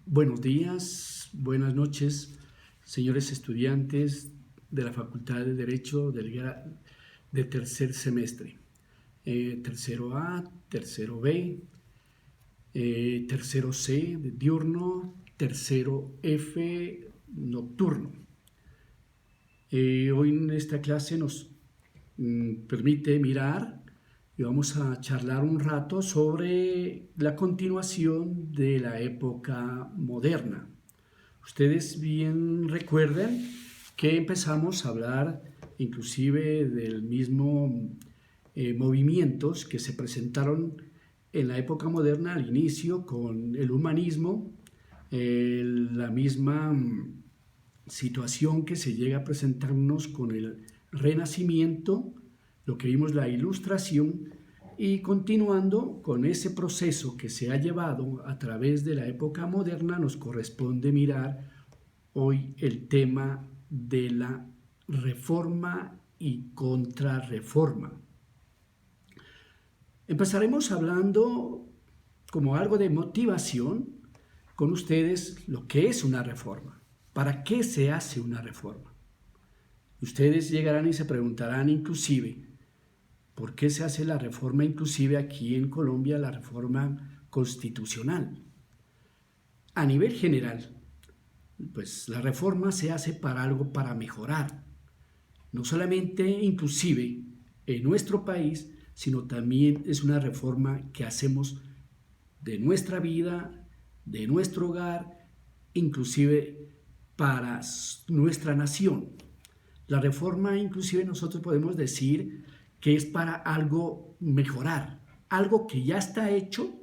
Buenos días, buenas noches, señores estudiantes de la Facultad de Derecho de tercer semestre. Tercero A, tercero B, tercero C de diurno, tercero F nocturno. Hoy en esta clase nos permite mirar y vamos a charlar un rato sobre la continuación de la época moderna. Ustedes bien recuerdan que empezamos a hablar inclusive del mismo movimientos que se presentaron en la época moderna al inicio con el humanismo, la misma situación que se llega a presentarnos con el Renacimiento, lo que vimos la Ilustración, y continuando con ese proceso que se ha llevado a través de la época moderna, nos corresponde mirar hoy el tema de la reforma y contrarreforma. Empezaremos hablando como algo de motivación con ustedes lo que es una reforma. ¿Para qué se hace una reforma? Ustedes llegarán y se preguntarán inclusive, ¿por qué se hace la reforma inclusive aquí en Colombia, la reforma constitucional? A nivel general, pues la reforma se hace para algo, para mejorar, no solamente inclusive en nuestro país, sino también es una reforma que hacemos de nuestra vida, de nuestro hogar, inclusive para nuestra nación. La reforma inclusive nosotros podemos decir que es para algo mejorar, algo que ya está hecho,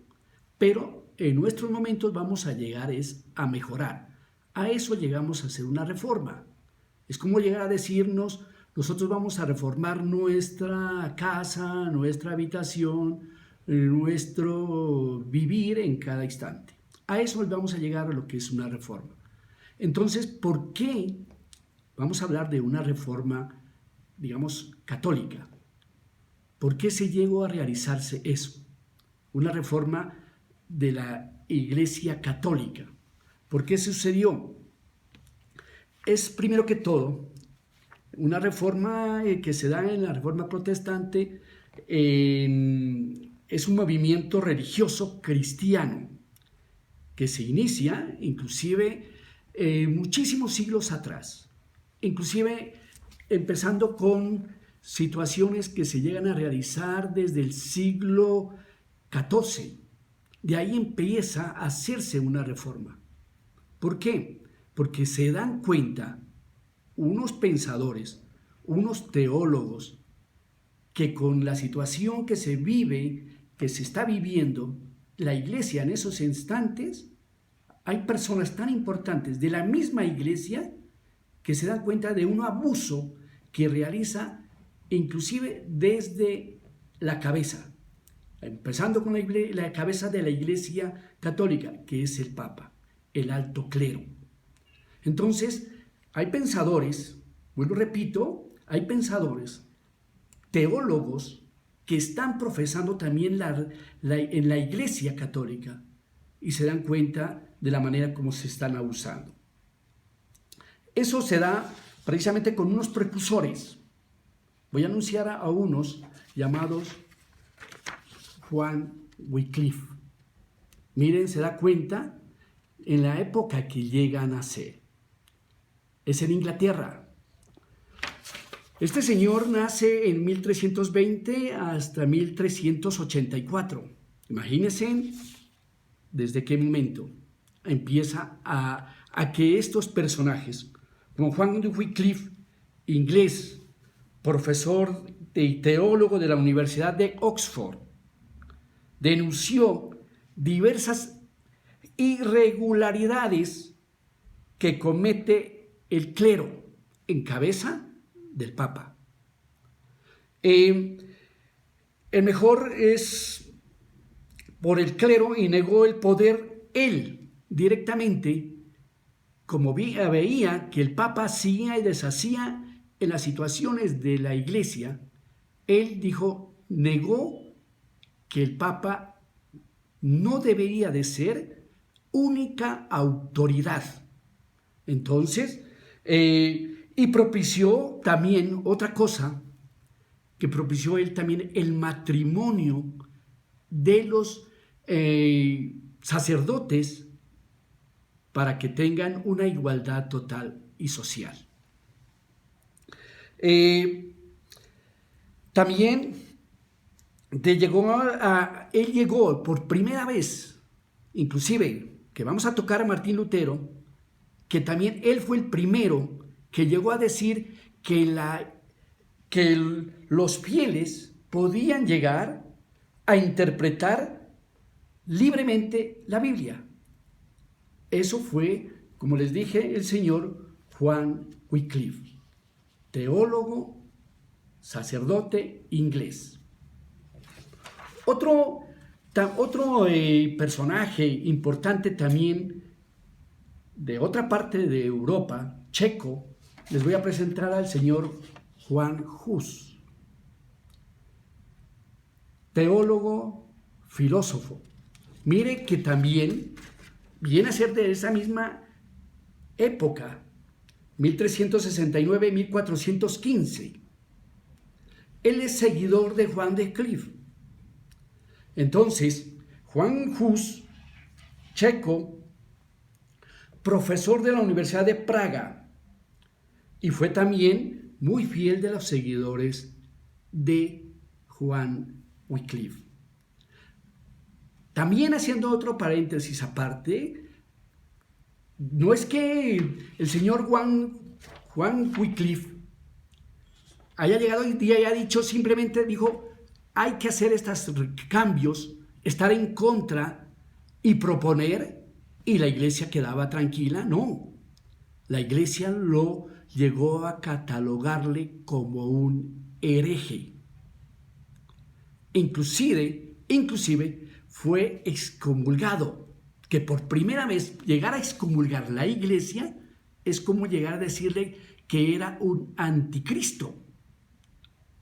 pero en nuestros momentos vamos a llegar a mejorar. A eso llegamos a hacer una reforma. Es como llegar a decirnos, nosotros vamos a reformar nuestra casa, nuestra habitación, nuestro vivir en cada instante. A eso vamos a llegar a lo que es una reforma. Entonces, ¿por qué vamos a hablar de una reforma, digamos, católica? ¿Por qué se llegó a realizarse eso? Una reforma de la Iglesia Católica. ¿Por qué sucedió? Es primero que todo una reforma que se da en la Reforma Protestante, es un movimiento religioso cristiano que se inicia inclusive muchísimos siglos atrás, inclusive empezando con situaciones que se llegan a realizar desde el siglo XIV. De ahí empieza a hacerse una reforma. ¿Por qué? Porque se dan cuenta unos pensadores, unos teólogos, que con la situación que se vive, que se está viviendo la iglesia en esos instantes, hay personas tan importantes de la misma iglesia que se dan cuenta de un abuso que realiza inclusive desde la cabeza, empezando con la cabeza de la Iglesia Católica, que es el Papa, el alto clero. Entonces, hay pensadores, bueno, repito, hay pensadores, teólogos, que están profesando también en la Iglesia Católica y se dan cuenta de la manera como se están abusando. Eso se da precisamente con unos precursores. Voy a anunciar a unos llamados Juan Wycliffe. Miren, se da cuenta en la época que llegan a ser. Es en Inglaterra. Este señor nace en 1320 hasta 1384. Imagínense desde qué momento empieza a que estos personajes, como Juan Wycliffe, inglés, profesor y teólogo de la Universidad de Oxford, denunció diversas irregularidades que comete el clero en cabeza del Papa. El mejor es por el clero y negó el poder él directamente, como veía que el Papa hacía y deshacía en las situaciones de la iglesia. Él negó que el Papa no debería de ser única autoridad. Entonces, y propició también otra cosa, que propició él también el matrimonio de los sacerdotes para que tengan una igualdad total y social. También él llegó por primera vez, inclusive, que vamos a tocar a Martín Lutero, que también él fue el primero que llegó a decir que los fieles podían llegar a interpretar libremente la Biblia. Eso fue, como les dije, el señor Juan Wycliffe, teólogo, sacerdote inglés. Otro personaje importante también de otra parte de Europa, checo, les voy a presentar al señor Juan Hus, teólogo, filósofo. Mire que también viene a ser de esa misma época, 1369-1415. Él es seguidor de Juan de Wycliffe. Entonces, Juan Hus, checo, profesor de la Universidad de Praga, y fue también muy fiel de los seguidores de Juan Wycliffe. También haciendo otro paréntesis aparte, no es que el señor Juan Wycliffe haya llegado hoy día y ha dicho, simplemente dijo, hay que hacer estos cambios, estar en contra y proponer, y la iglesia quedaba tranquila. No, la iglesia lo llegó a catalogarle como un hereje. Inclusive fue excomulgado, que por primera vez llegar a excomulgar la iglesia es como llegar a decirle que era un anticristo.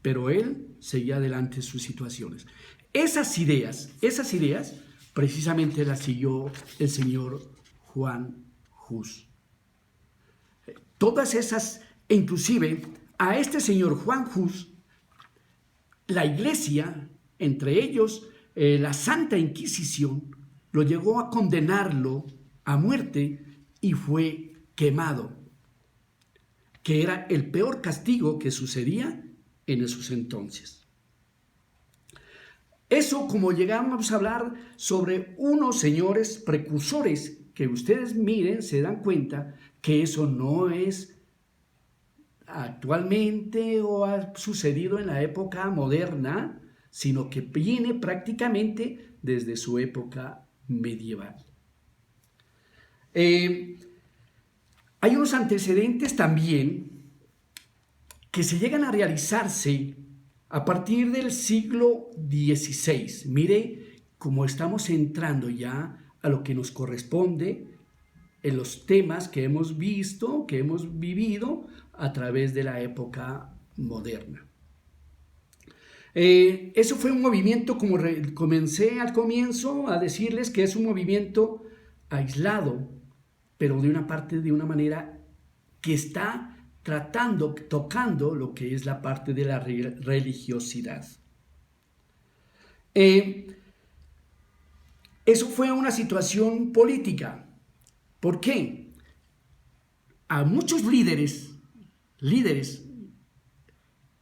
Pero él seguía adelante en sus situaciones. Esas ideas, precisamente las siguió el señor Juan Hus. Todas esas, inclusive a este señor Juan Hus, la iglesia, entre ellos la Santa Inquisición, lo llegó a condenarlo a muerte y fue quemado, que era el peor castigo que sucedía en esos entonces. Eso, como llegamos a hablar sobre unos señores precursores, que ustedes miren, se dan cuenta que eso no es actualmente o ha sucedido en la época moderna, sino que viene prácticamente desde su época medieval. Hay unos antecedentes también que se llegan a realizarse a partir del siglo XVI. Mire cómo estamos entrando ya a lo que nos corresponde en los temas que hemos visto, que hemos vivido a través de la época moderna. Eso fue un movimiento, como comencé al comienzo a decirles, que es un movimiento aislado, pero de una manera que está tocando lo que es la parte de la religiosidad. Eso fue una situación política. ¿Por qué? A muchos líderes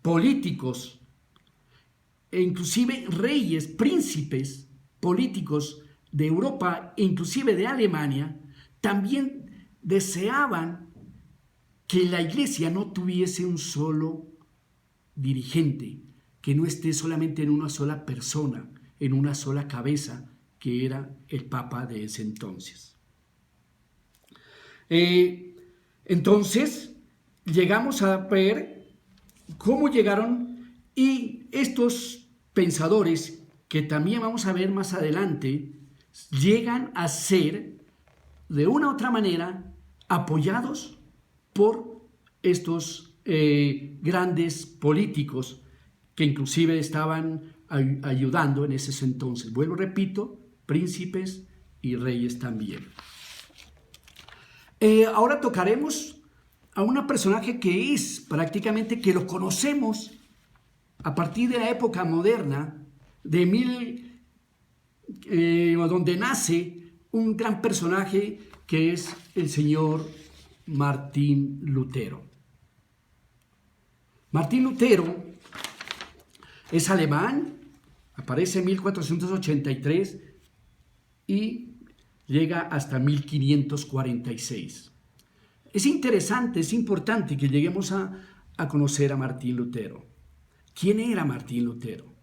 políticos, e inclusive reyes, príncipes políticos de Europa e inclusive de Alemania, también deseaban que la iglesia no tuviese un solo dirigente, que no esté solamente en una sola persona, en una sola cabeza, que era el Papa de ese entonces. Entonces, llegamos a ver cómo llegaron, y estos pensadores, que también vamos a ver más adelante, llegan a ser, de una u otra manera, apoyados por estos grandes políticos que inclusive estaban ayudando en ese entonces. Vuelvo, repito, príncipes y reyes también. Ahora tocaremos a un personaje que es prácticamente que lo conocemos a partir de la época moderna, donde nace un gran personaje que es el señor Martín Lutero. Martín Lutero es alemán, aparece en 1483 y llega hasta 1546. Es interesante, es importante que lleguemos a conocer a Martín Lutero. ¿Quién era Martín Lutero?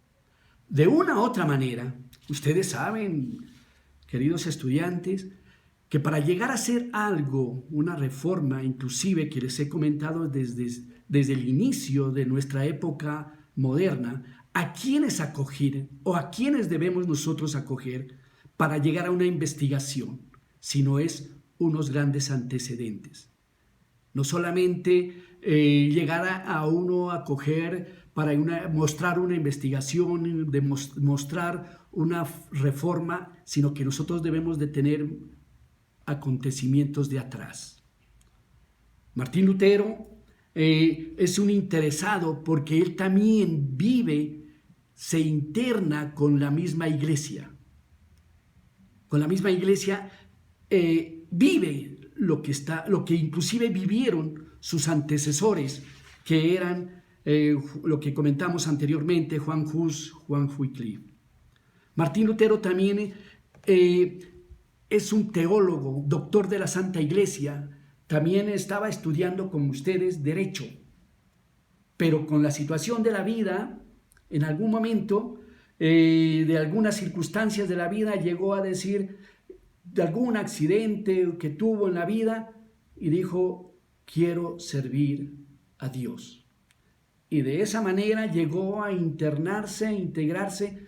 De una u otra manera, ustedes saben, queridos estudiantes, que para llegar a hacer algo, una reforma, inclusive que les he comentado desde el inicio de nuestra época moderna, a quiénes acoger o a quiénes debemos nosotros acoger para llegar a una investigación, sino es unos grandes antecedentes. No solamente llegar a uno a coger para mostrar una investigación, mostrar una reforma, sino que nosotros debemos de tener acontecimientos de atrás. Martín Lutero es un interesado porque él también se interna con la misma iglesia. Con la misma iglesia vive lo que inclusive vivieron sus antecesores, que eran lo que comentamos anteriormente, Juan Hus, Juan Wycliffe. Martín Lutero también es un teólogo, doctor de la Santa Iglesia, también estaba estudiando con ustedes Derecho, pero con la situación de la vida, en algún momento, de algunas circunstancias de la vida, llegó a decir de algún accidente que tuvo en la vida y dijo, quiero servir a Dios. Y de esa manera llegó a internarse, a integrarse,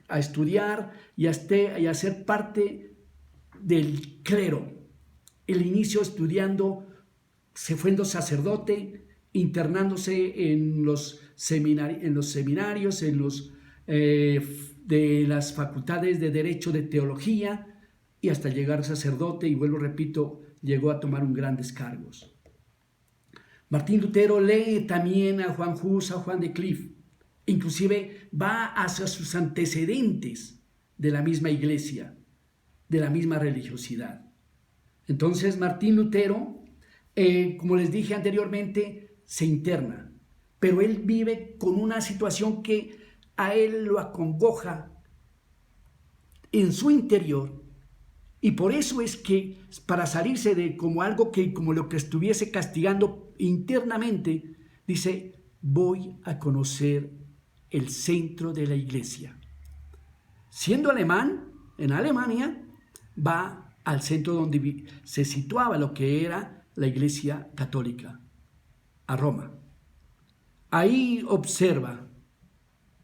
a estudiar y a ser parte del clero. El inicio estudiando, se fue sacerdote, internándose en los seminarios, de las facultades de Derecho, de Teología, y hasta llegar sacerdote, y vuelvo, repito, llegó a tomar grandes cargos. Martín Lutero lee también a Juan Hus, a Juan de Cliff, inclusive va hacia sus antecedentes de la misma iglesia, de la misma religiosidad. Entonces Martín Lutero, como les dije anteriormente, se interna, pero él vive con una situación que a él lo acongoja en su interior, y por eso es que para salirse de como lo que estuviese castigando internamente, dice, voy a conocer el centro de la iglesia. Siendo alemán, en Alemania, va al centro donde se situaba lo que era la iglesia católica, a Roma. Ahí observa